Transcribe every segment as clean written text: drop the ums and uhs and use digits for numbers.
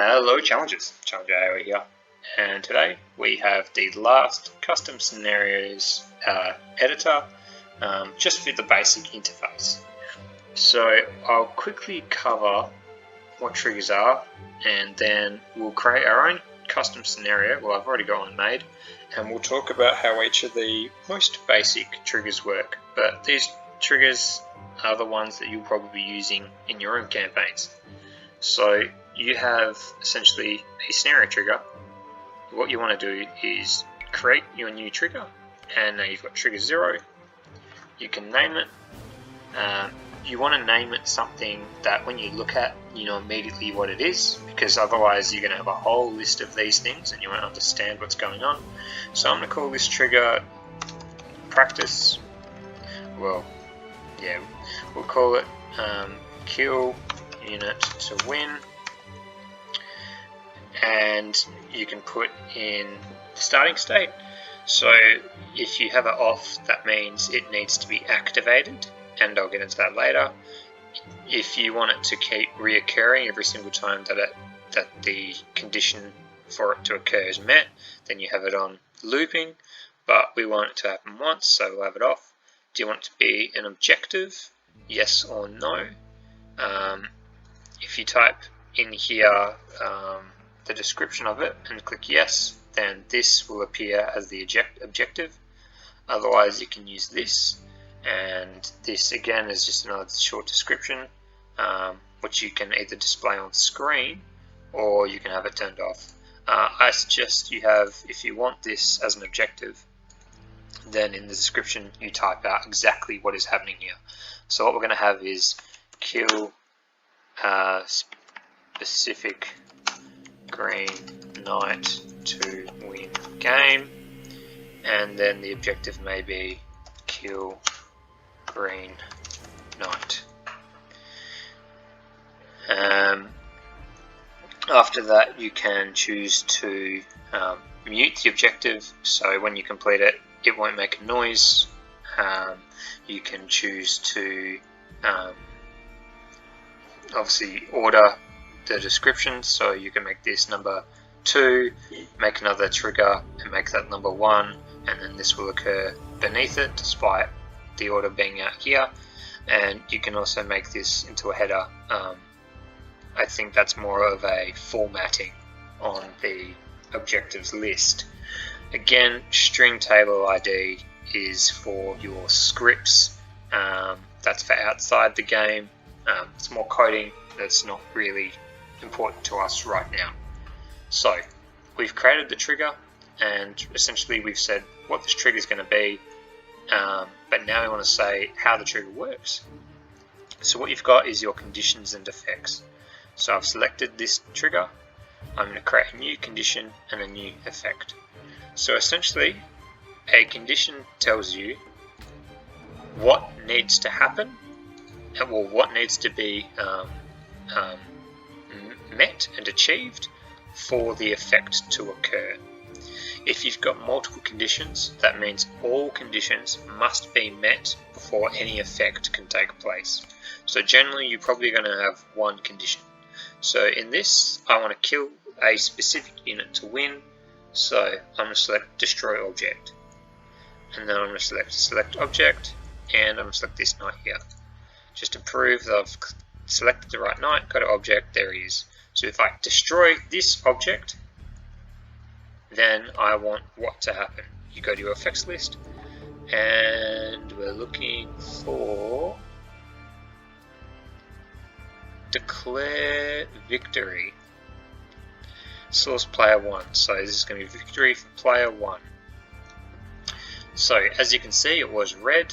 Hello challengers, ChallengerAoE here, and today we have the last custom scenarios editor just for the basic interface. So I'll quickly cover what triggers are, and then we'll create our own custom scenario. Well, I've already got one made, and we'll talk about how each of the most basic triggers work. But these triggers are the ones that you'll probably be using in your own campaigns. So you have essentially a scenario trigger. What you want to do is create your new trigger, and now you've got trigger 0. You can name it. You want to name it something that when you look at, you know immediately what it is, because otherwise you're going to have a whole list of these things and you won't understand what's going on. So I'm going to call this trigger practice. Well, yeah, we'll call it kill unit to win, and you can put in the starting state. So if you have it off, that means it needs to be activated, and I'll get into that later. If you want it to keep reoccurring every single time that the condition for it to occur is met, then you have it on looping, but we want it to happen once, so we'll have it off. Do you want it to be an objective? Yes or no? If you type in here the description of it and click yes, then this will appear as the objective. Otherwise you can use this, and this again is just another short description which you can either display on screen or you can have it turned off. I suggest you have, if you want this as an objective, then in the description you type out exactly what is happening here. So what we're going to have is kill specific green knight to win game, and then the objective may be kill green knight. After that you can choose to mute the objective, so when you complete it, it won't make a noise. You can choose to obviously order the description, so you can make this number 2, make another trigger and make that number 1, and then this will occur beneath it despite the order being out here. And you can also make this into a header. I think that's more of a formatting on the objectives list. Again, string table ID is for your scripts. That's for outside the game. It's more coding that's not really important to us right now. So we've created the trigger, and essentially we've said what this trigger is going to be, but now we want to say how the trigger works. So what you've got is your conditions and effects. So I've selected this trigger. I'm going to create a new condition and a new effect. So essentially a condition tells you what needs to happen, or what needs to be met and achieved for the effect to occur. If you've got multiple conditions, that means all conditions must be met before any effect can take place. So generally you're probably going to have one condition. So in this, I want to kill a specific unit to win, so I'm going to select destroy object, and then I'm going to select object, and I'm going to select this knight here, just to prove that I've selected the right knight. Go to object, there he is. So if I destroy this object, then I want what to happen. You go to your effects list, and we're looking for declare victory. Source player 1. So this is going to be victory for player 1. So as you can see, it was red.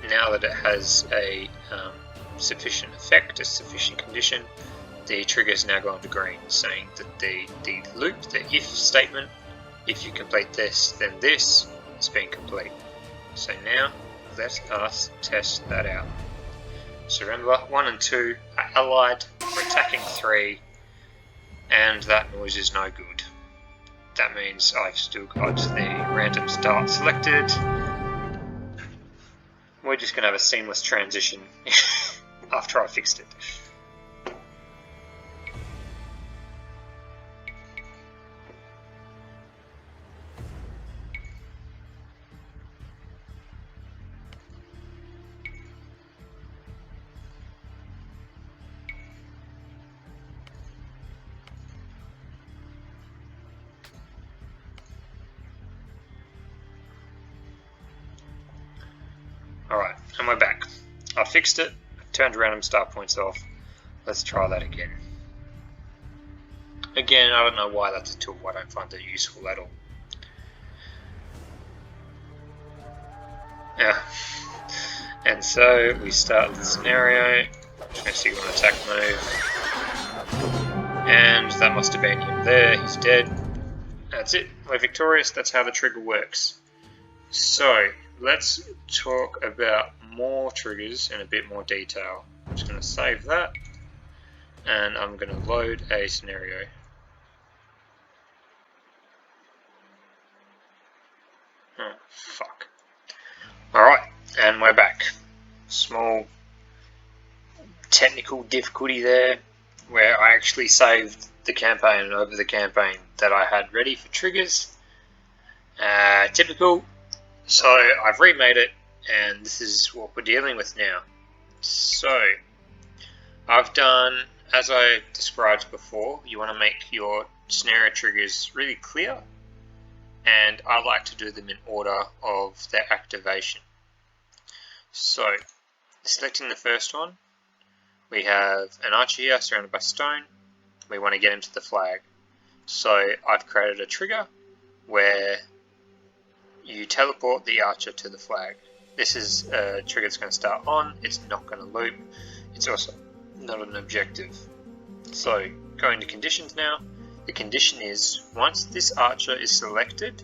Now that it has a sufficient effect, a sufficient condition, the trigger is now gone to green, saying that the loop, the if statement, if you complete this, then this has been complete. So now let us test that out. So remember, 1 and 2 are allied, we're attacking 3, and that noise is no good. That means I've still got the random start selected. We're just going to have a seamless transition after I fixed it. And we're back. I fixed it, turned random start points off. Let's try that again. Again, I don't know why that's a tool. I don't find it useful at all. Yeah. And so we start the scenario. Just going to see one attack move. And that must have been him there. He's dead. That's it. We're victorious. That's how the trigger works. So let's talk about more triggers in a bit more detail. I'm just going to save that. And I'm going to load a scenario. Oh, fuck. Alright, and we're back. Small technical difficulty there, where I actually saved the campaign over the campaign that I had ready for triggers. Typical. So I've remade it, and this is what we're dealing with now. So I've done, as I described before, you want to make your scenario triggers really clear, and I like to do them in order of their activation. So, selecting the first one, we have an archer here surrounded by stone. We want to get him to the flag. So I've created a trigger where you teleport the archer to the flag. This is a trigger that's going to start on, it's not going to loop, it's also not an objective. So going to conditions now. The condition is, once this archer is selected,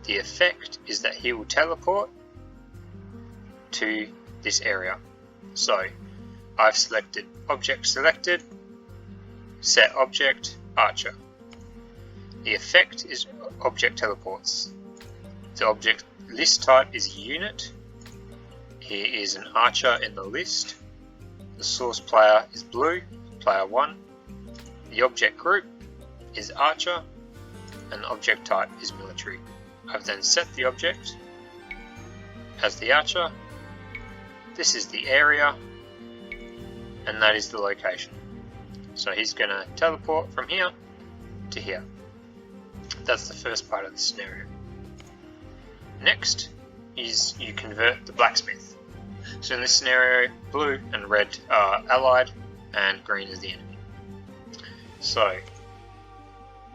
the effect is that he will teleport to this area. So I've selected object selected, set object, archer. The effect is object teleports. The object list type is unit. He is an archer in the list. The source player is blue, player 1. The object group is archer, and the object type is military. I've then set the object as the archer. This is the area, and that is the location. So he's going to teleport from here to here. That's the first part of the scenario. Next is you convert the blacksmith. So in this scenario, blue and red are allied, and green is the enemy. So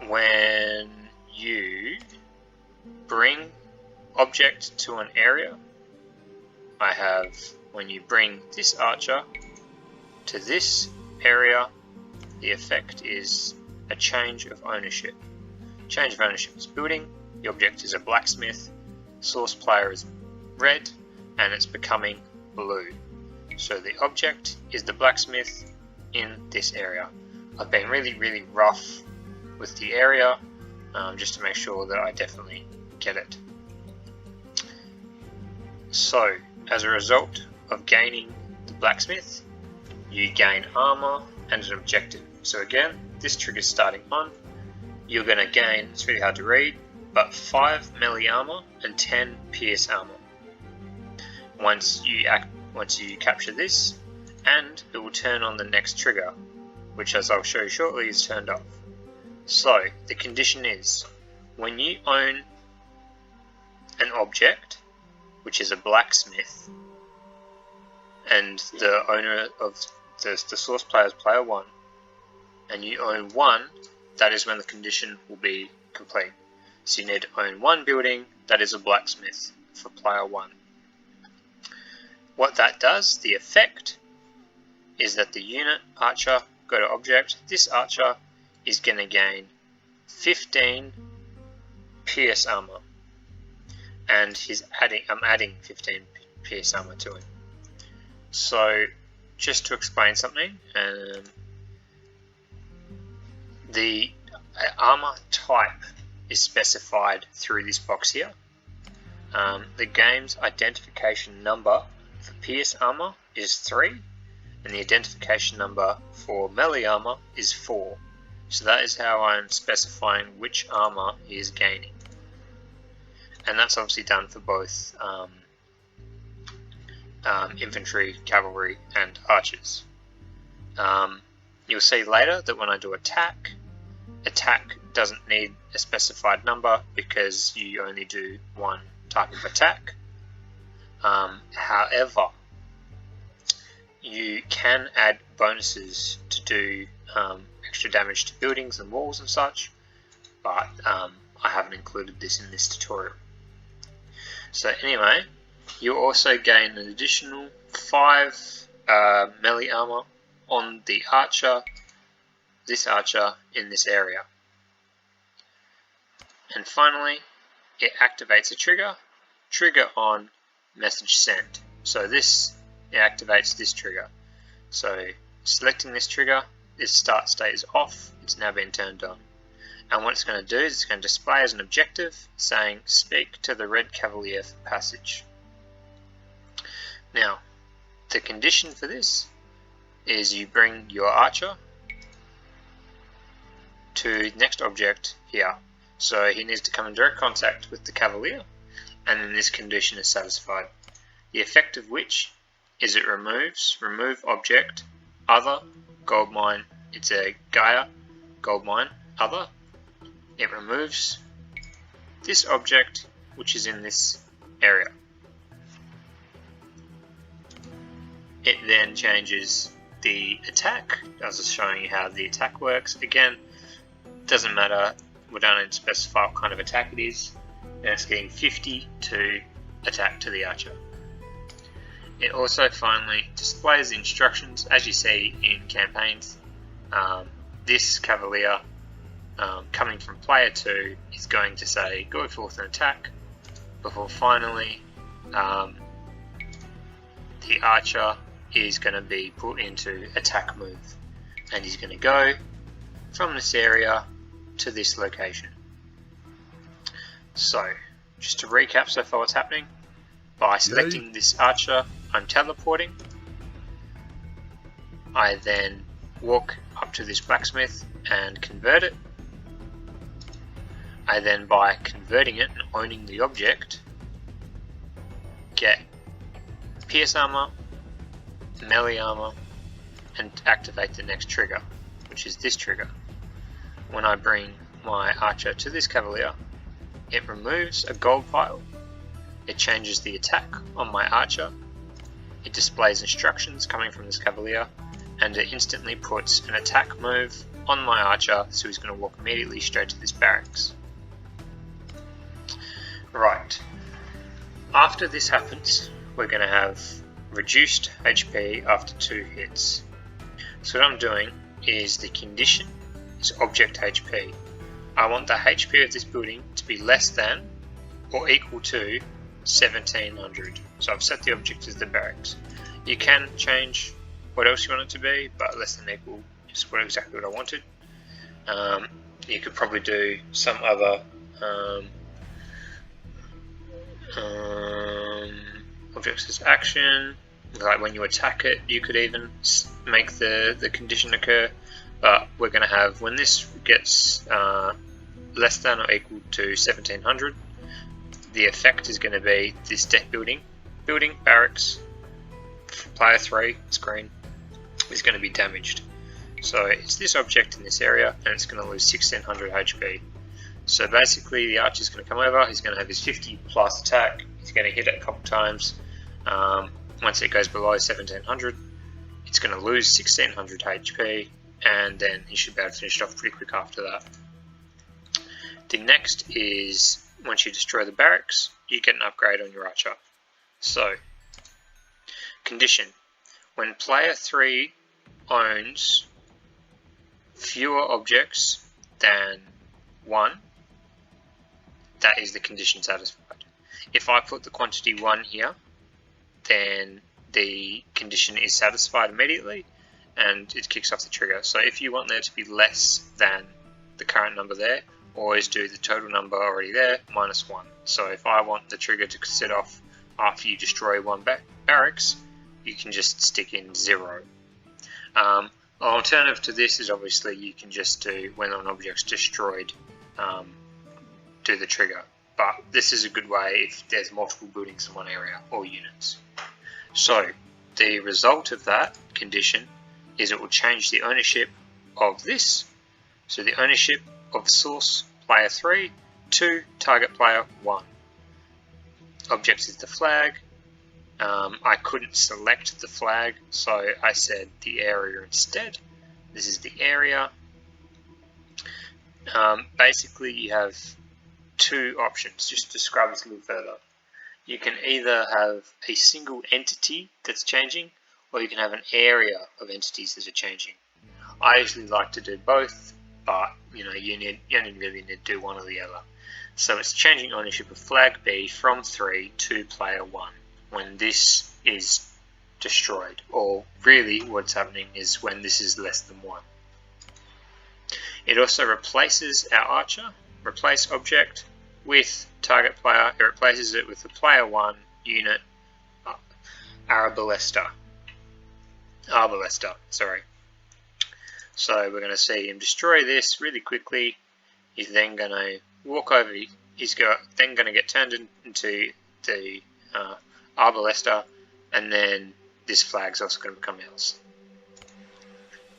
when you bring object to an area, I have, when you bring this archer to this area, the effect is a change of ownership. Change of ownership is building, the object is a blacksmith, source player is red, and it's becoming blue. So the object is the blacksmith in this area. I've been really rough with the area, just to make sure that I definitely get it. So as a result of gaining the blacksmith, you gain armor and an objective. So again, this trigger is starting on. You're going to gain, it's really hard to read, but 5 melee armor and 10 pierce armor. Once you capture this, and it will turn on the next trigger, which, as I'll show you shortly, is turned off. So the condition is, when you own an object, which is a blacksmith, and the owner of the source player is player 1, and you own 1, that is when the condition will be complete. So you need to own 1 building that is a blacksmith for player 1. What that does, the effect, is that the unit archer, go to object, this archer is going to gain 15 pierce armor, and I'm adding 15 pierce armor to him. So just to explain something, the armor type is specified through this box here. The game's identification number for pierce armor is 3, and the identification number for melee armor is 4. So that is how I'm specifying which armor he is gaining. And that's obviously done for both infantry, cavalry, and archers. You'll see later that when I do attack doesn't need a specified number because you only do one type of attack. However, you can add bonuses to do extra damage to buildings and walls and such, but I haven't included this in this tutorial. So anyway, you also gain an additional 5 melee armor on the archer, this archer in this area. And finally, it activates a trigger on message sent. So this, it activates this trigger. So selecting this trigger, this start state is off, it's now been turned on. And what it's going to do is it's going to display as an objective saying speak to the Red Cavalier for passage. Now, the condition for this is you bring your archer to the next object here. So he needs to come in direct contact with the Cavalier, and then this condition is satisfied. The effect of which is it removes remove object other gold mine. It's a Gaia gold mine other. It removes this object which is in this area. It then changes the attack. I was just showing you how the attack works. Again, doesn't matter, we don't need to specify what kind of attack it is. And it's getting 50 to attack to the archer. It also finally displays the instructions as you see in campaigns. This Cavalier coming from player 2 is going to say go forth and attack, before finally the archer is going to be put into attack move, and he's going to go from this area to this location. So just to recap so far what's happening, by selecting this archer I'm teleporting. I then walk up to this blacksmith and convert it. I then, by converting it and owning the object, get pierce armor, melee armor, and activate the next trigger, which is this trigger. When I bring my archer to this Cavalier, it removes a gold pile, it changes the attack on my archer, it displays instructions coming from this Cavalier, and it instantly puts an attack move on my archer, so he's going to walk immediately straight to this barracks. Right, after this happens, we're going to have reduced HP after 2 hits. So what I'm doing is the condition is object HP. I want the HP of this building to be less than or equal to 1700. So I've set the object as the barracks. You can change what else you want it to be, but less than equal is exactly what I wanted. You could probably do some other objects as action, like when you attack it you could even make the condition occur, but we're going to have when this gets less than or equal to 1700, the effect is going to be this deck building barracks player 3 screen is going to be damaged. So it's this object in this area and it's going to lose 1600 HP. So basically the archer is going to come over, he's going to have his 50 plus attack, he's going to hit it a couple times. Once it goes below 1700, it's going to lose 1600 HP, and then he should be able to finish it off pretty quick after that. The next is, once you destroy the barracks, you get an upgrade on your archer. So, condition. When player 3 owns fewer objects than 1, that is the condition satisfied. If I put the quantity 1 here, then the condition is satisfied immediately and it kicks off the trigger. So if you want there to be less than the current number there, always do the total number already there minus 1. So if I want the trigger to set off after you destroy one barracks, you can just stick in 0. An alternative to this is obviously you can just do when an object's destroyed, do the trigger. But this is a good way if there's multiple buildings in one area or units. So the result of that condition is it will change the ownership of this. So the ownership of source player 3 to target player 1. Object is the flag, I couldn't select the flag, so I said the area instead. This is the area. Basically, you have two options, just to describe this a little further. You can either have a single entity that's changing, or you can have an area of entities that are changing. I usually like to do both, but you only really need to do one or the other. So it's changing ownership of flag B from 3 to player 1 when this is destroyed, or really what's happening is when this is less than 1. It also replaces our archer, replace object with target player. It replaces it with the player 1 unit arbalesta. Sorry. So we're going to see him destroy this really quickly. He's then going to walk over. He's then going to get turned into the arbalesta, and then this flag's also going to become ours.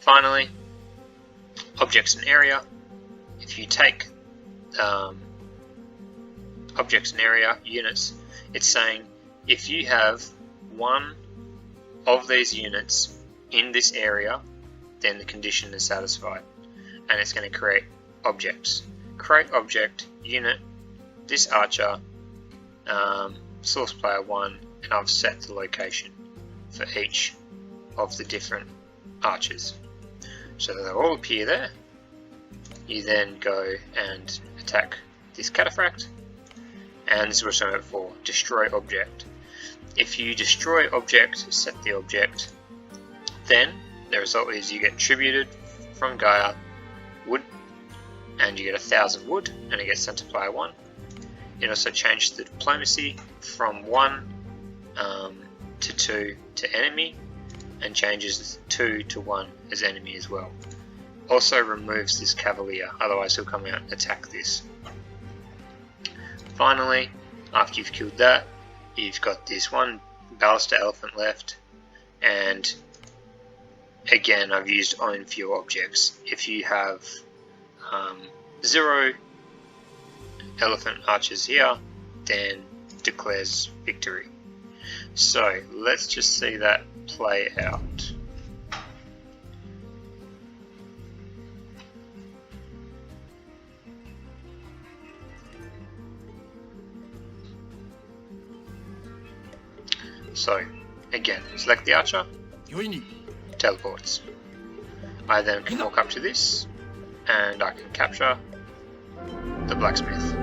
Finally, objects and area. If you take objects and area units, it's saying if you have one of these units in this area, then the condition is satisfied, and it's going to create objects. Create object unit, this archer, source player 1, and I've set the location for each of the different archers. So they'll all appear there. You then go and attack this cataphract, and this is what I'm for, destroy object. If you destroy object, set the object, then the result is you get tributed from Gaia wood, and you get 1,000 wood, and it gets sent to player 1. It also changed the diplomacy from 1 to 2 to enemy, and changes 2 to 1 as enemy as well. Also removes this cavalier, otherwise he'll come out and attack this. Finally, after you've killed that, you've got this one ballista elephant left, and again I've used own few objects. If you have 0 elephant archers here, then declares victory. So let's just see that play out. So again, select the archer, teleports. I then can walk up to this, and I can capture the blacksmith.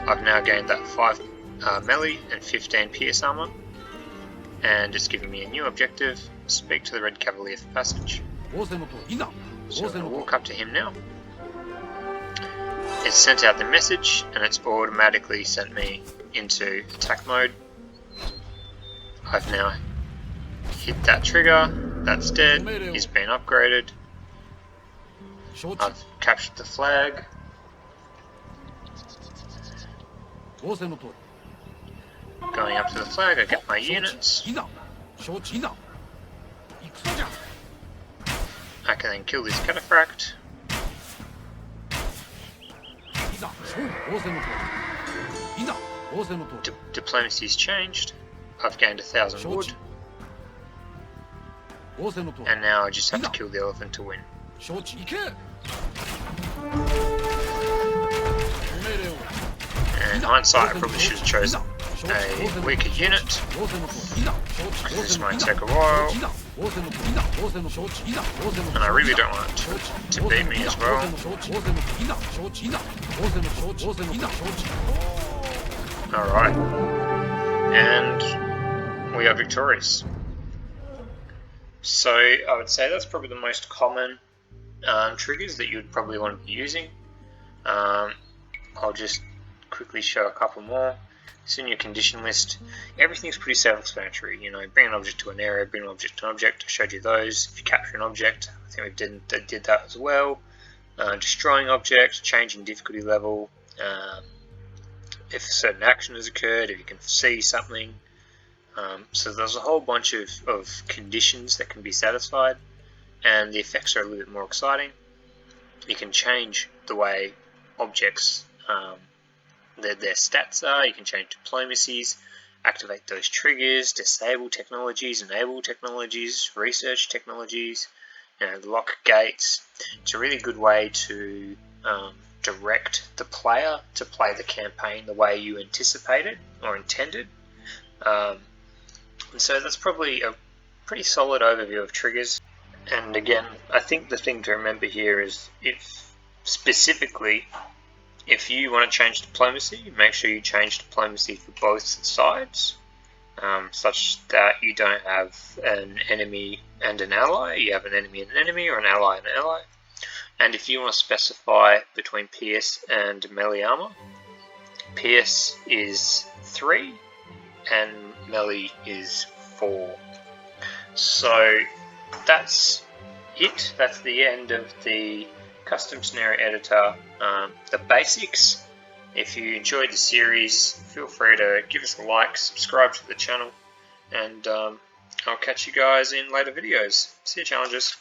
I've now gained that 5 melee and 15 pierce armor, and it's giving me a new objective, speak to the red cavalier for passage. So I'm going to walk up to him now. It's sent out the message, and it's automatically sent me into attack mode. I've now hit that trigger, that's dead, he's been upgraded. I've captured the flag. Going up to the flag, I get my units. I can then kill this cataphract. Diplomacy's changed. I've gained 1,000 wood. And now I just have to kill the elephant to win. And in hindsight, I probably should have chosen a weaker unit, because this might take a while, and I really don't want it to beat me as well. Alright, and we are victorious. So I would say that's probably the most common triggers that you would probably want to be using. I'll just quickly show a couple more. So in your condition list, everything's pretty self-explanatory. You know, bring an object to an area, bring an object to an object. I showed you those. If you capture an object, I think we did that as well. Destroying object, changing difficulty level. If a certain action has occurred, if you can see something. So there's a whole bunch of conditions that can be satisfied, and the effects are a little bit more exciting. You can change the way objects, their stats are, you can change diplomacies, activate those triggers, disable technologies, enable technologies, research technologies, lock gates. It's a really good way to direct the player to play the campaign the way you anticipated or intended. And so that's probably a pretty solid overview of triggers. And again, I think the thing to remember here is if you want to change diplomacy, make sure you change diplomacy for both sides, such that you don't have an enemy and an ally. You have an enemy and an enemy, or an ally and an ally. And if you want to specify between Pierce and melee armor, Pierce is 3 and melee is 4. So that's it. That's the end of the custom scenario editor, the basics. If you enjoyed the series, feel free to give us a like, subscribe to the channel, and I'll catch you guys in later videos. See you, challengers.